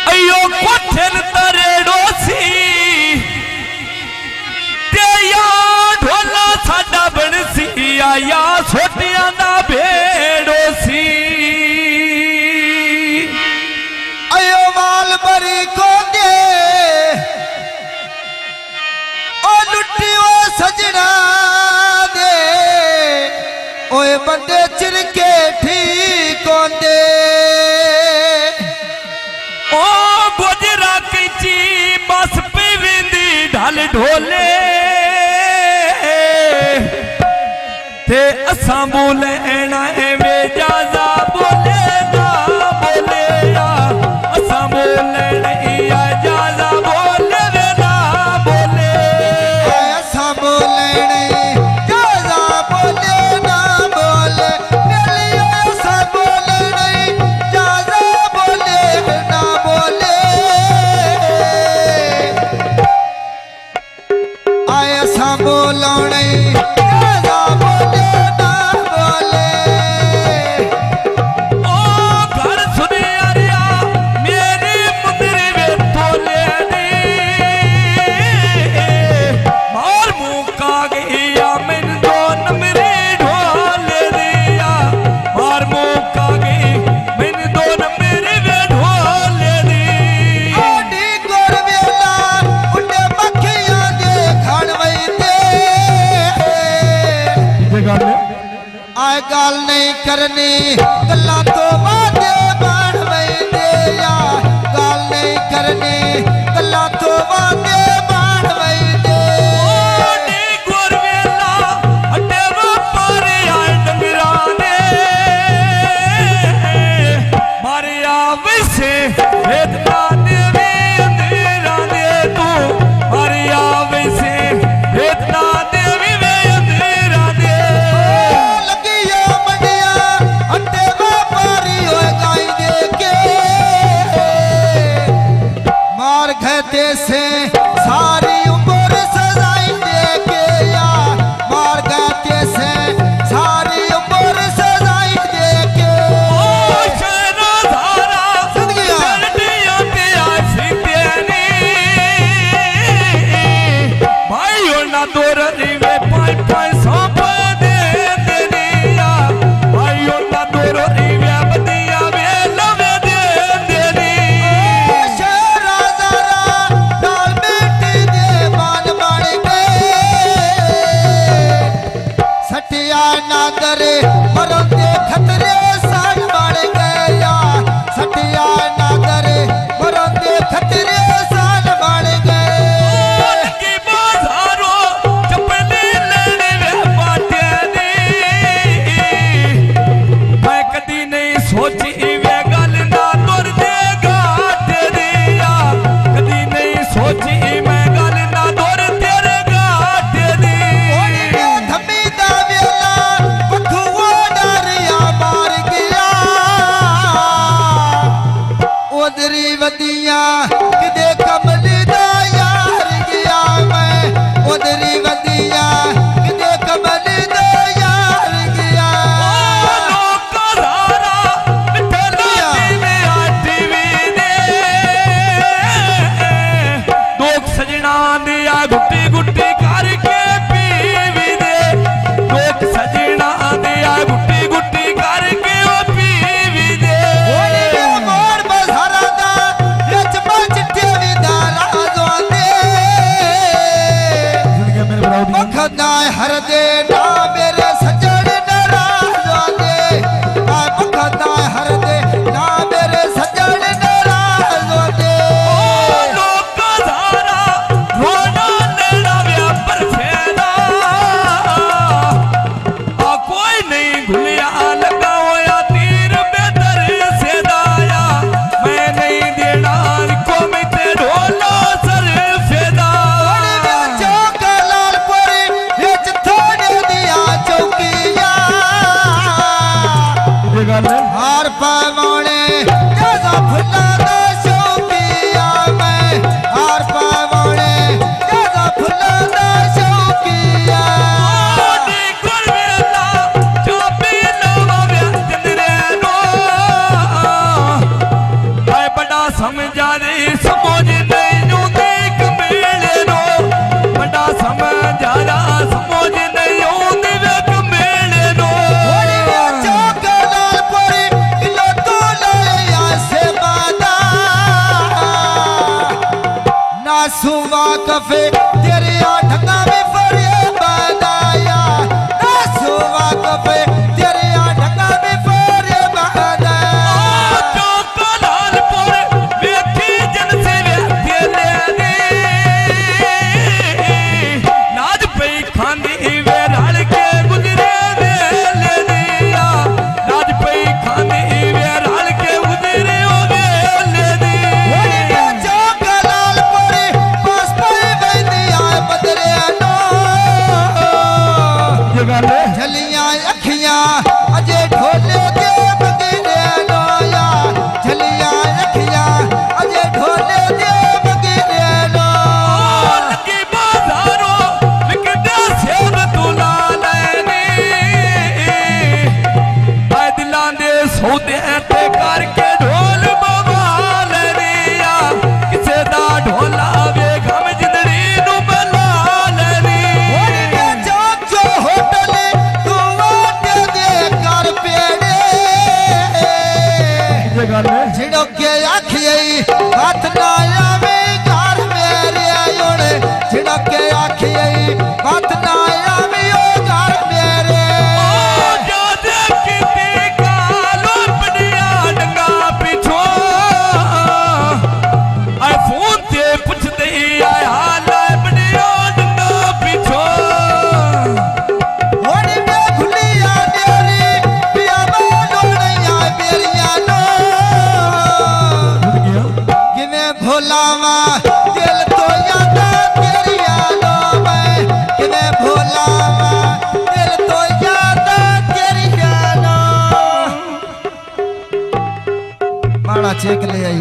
अयो कोठन तरेड़ो सी ते या ढोला साडा बनसी आया छोटियां दा भेड़ो सी अयो वाल बरी को दे ओ लुटियो सजना दे ओए बंदे चिरके ठीक होंदे ओ गोजरा कैची बस पे विंदी ढल ढोले ते असां बोले ना एवे जाजा बोले ना बोले या असां बोले या जाजा बोले ना बोले ऐसा बोलने जाजा बोले ना बोले मेलियो ऐसा बोलने जाजा बोले ना बोले ऐसा बोलने जाजा बोले ना बोले ओ घर सुने आरिया मेरी मुंदरी में तोले दी मार मुका गया मैन दोन मेरे ढोले दिया मार मुका गई मैन दोन मेरे वे ढोले दी आडी गोर वेला उन्ने मखियां दे खाण वईंदे आए गाल नहीं करनी गल्ला तो वादे बन वईंदे या गाल नहीं करनी गल्ला तो वादे बन वईंदे नी गोर वेला अड्डे वापारे आए डंगराने मारिया वैसे वेदना देवी अंधेरा दे तू मारिया वैसे वेदना देवी वे अंधेरा दे लगिया मंडिया अड्डे व्यापारी होए गाई दे के मार घते से सारी उम्र सजाई दे के या मार घते से सारी उम्र सजाई दे के ओ शहरा धारा जिंदगियां चढ़िया ते आसी तेनी भाइयों ना दौर वे पाई पाई सौंप दे देनिया भाइयों ना दौर वे बदिया वे लवे दे देनी शेरा जरा नाल बेटी दे मान बन गए सटिया नादरे मरंदे खतरे सान बन गया सटिया नादरे मरंदे खतरे सान बन गए की बाजारो चपली लेने वे बाटे दी मैं कदी नहीं सोची वे गल ना तुर दे घाट दिया कदी नहीं सोची मैं गल ना तुर तेरे घाट दी ओने धमी दा वेला पखुआ डरिया मार गया ओदरी वदिया किदे कमली दा यार गया मैं ओदरी वदिया किदे कमली दा यार गया लोक धारा मिठे लागी में आटी वी दे दोख सजना दिया गुट्टी गुट्टी करके पीवी दे दोख सजना दिया गुट्टी गुट्टी करके ओ पीवी दे ओने मोर बजहरा दा रच बच टेवी दा राजो दे मखना हर दे ना मेरे सजन नाराज होंदे आ मखना हर दे ना मेरे सजन नाराज होंदे लोक धारा रोना नैना ਸਮਝਾ ਦੇ ਸਮਝ ਨਹੀਂ ਆਉਂਦੀ ਕਮੇਲੇ ਨੂੰ ਵੱਡਾ ਸਮਝਾ ਦਾ ਸਮਝ ਨਹੀਂ ਆਉਂਦੀ ਵੇ ਕਮੇਲੇ ਨੂੰ ਚੌਕ ਲਾਲਪੁਰੀ ਕਿਲੋ ਤੋਂ ਲੈ ਆਸੇ ਬਾਦਾ ਨਾ ਸੁਵਾ ਕਫੇ ਤੇਰੇ ਢੰਗਾ ਵੀ ਫਰੇ ਬਾਦਾਇਆ ਨਾ ਸੁਵਾ ਕਫੇ ਤੇਰੇ ਢੰਗਾ ਵੀ ਫਰੇ ਬਾਦਾ ਚੌਕ ਲਾਲਪੁਰ ਵੇਖੀ ਜਨਸੇ ਵੇਖੇ ਲੈਣੀ ਨਾਜ ਪਈ ਖਾਂਦੀ ਵੇ ਰਲ ਕੇ ਗੁਜ਼ਰੇ ਵੇਲੇ ਦੀਆਂ ਨਾਜ ਪਈ ਖਾਂਦੀ ਵੇ ਰਲ ਕੇ ਗੁਜ਼ਰੇ ਉਹ ਵੇਲੇ ਦੀ ਚੌਕ ਲਾਲਪੁਰੀ ਬਸ ਪਈ ਬੈਂਦੀ ਆ ਬਦਰਿਆ ਨੂੰ ਇਹ ਗੱਲ ਝਲੀਆਂ ਅੱਖੀਆਂ ਅਜੇ ਢੋਲੇ ਦੇ ਬਗੀਰੇ ਲੋਇਆ ਝਲੀਆਂ ਅੱਖੀਆਂ ਅਜੇ ਢੋਲੇ ਦੇ ਬਗੀਰੇ ਲੋ ਲੱਗੀ ਬਾਜ਼ਾਰੋਂ ਵਿਕਦੇ ਸੇਬ ਤੂੰ ਲਾ ਲੈਣੀ ਆਏ ਦਿਲਾਂ ਦੇ ਸੌਦੇ ਤੇ ਕਰਕੇ ਢੋਲ ਬਵਾ ਲੈਣੀ ਆ ਕਿਸੇ ਦਾ ਢੋਲਾ ਵੇ ਗਮ ਜਿੰਦੜੀ ਨੂੰ ਬਲਾ ਲੈਣੀ ਜੋ ਹੋਟਲ ਤੂੰ ਵਾਟੇ ਦੇ ਕਰ ਪੇੜੇ ਇਹ ਗੱਲ ਝਿੜਕੇ ਆਖੀਈ ਹੱਥ ਨਾ ਆਵੇ ਘਰ ਮੇਰੇ ਓੜੇ ਝਿੜਕੇ ਆਖੀਈ ਹੱਥ ਨਾ ਆਵੇ ਓ ਘਰ ਮੇਰੇ ਜਦ ਕਿਤੇ ਕਾਲੋ ਪੜਿਆ ਡੰਗਾ ਪਿਛੋਂ ਆਏ ਫੋਨ ਤੇ ਪੁੱਛਦੇ ਆਏ ਹਾਲ ਪੜਿਆ ਡੰਗਾ ਪਿਛੋਂ ਹੋਣੀ ਮੈਂ ਖੁੱਲੀਆਂ ਮੇਰੀ ਪਿਆ ਲੋੜੀਆਂ ਮੇਰੀਆਂ ਨੂੰ ਕਿਵੇਂ ਭੋਲਾਵਾਂ ਦਿਲ ਤੋਂ ਯਾਦਾਂ ਤੇਰੀਆਂ ਨੂੰ ਮੈਂ ਕਿਵੇਂ ਭੋਲਾਵਾਂ ਦਿਲ ਤੋਂ ਯਾਦਾਂ ਤੇਰੀਆਂ ਨੂੰ ਮਾੜਾ ਚੇਕ ਲੈ ਆਈ